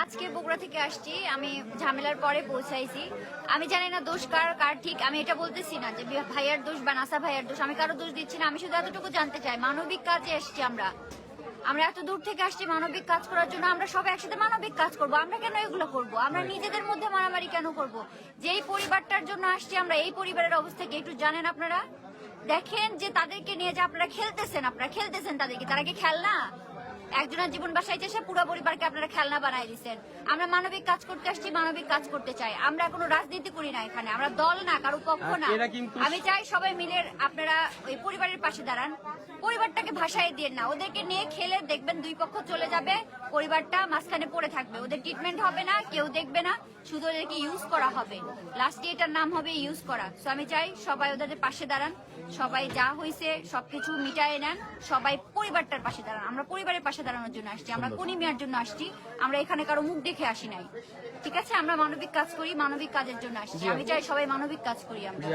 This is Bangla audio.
আজকে বগুড়া থেকে আসছি, আমি ঝামেলার পরে পৌঁছাইছি। আমি জানি না দোষ কার কার ঠিক, আমি এটা বলতেছি না যে ভাইয়ার দোষ বা নাসা ভাইয়ার দোষ, আমি কারো দোষ দিচ্ছি না। আমি শুধু এতটুকু জানতে চাই, মানবিক কাজে এসছি আমরা এত দূর থেকে আসছি মানবিক কাজ করার জন্য। আমরা সবাই একসাথে মানবিক কাজ করব, আমরা কেন এগুলো করব? আমরা নিজেদের মধ্যে মারামারি কেন করব? যেই পরিবারটার জন্য আসছি আমরা, এই পরিবারের অবস্থা কি একটু জানেন আপনারা? দেখেন যে তাদেরকে নিয়ে যে আপনারা খেলতেছেন তাদেরকে, তারা কি খেলনা? একজনের জীবন বাঁচাইতে এসে পুরো পরিবারকে আপনারা খেলনা বানাই দিচ্ছেন। আমরা মানবিক কাজ করতে আসছি, মানবিক কাজ করতে চাই। আমরা কোনো রাজনীতি করি না এখানে, আমরা দল না, কারো পক্ষ না। আমি চাই সবাই মিলে আপনারা ওই পরিবারের পাশে দাঁড়ান, পরিবারটাকে ভাসায় দিয়ে না। ওদেরকে নিয়ে খেলে দেখবেন দুই পক্ষ চলে যাবে, পরিবারটা মাঝখানে পড়ে থাকবে, ওদের ট্রিটমেন্ট হবে না, কেউ দেখবে না, শুধু ওদেরকে ইউজ করা হবে। লাস্টে এটার নাম হবে ইউজ করা। সো আমি চাই সবাই ওদের পাশে দাঁড়ান, সবাই যা হয়েছে সবকিছু মিটায়ে নেন, সবাই পরিবারটার পাশে দাঁড়ান। আমরা পরিবারের পাশে দাঁড়ানোর জন্য আসছি, আমরা কোনি মিয়ার জন্য আসছি, আমরা এখানে কারো মুখ দেখে আসি নাই। ঠিক আছে, আমরা মানবিক কাজ করি, মানবিক কাজের জন্য আসছি। আমি চাই সবাই মানবিক কাজ করি আমরা।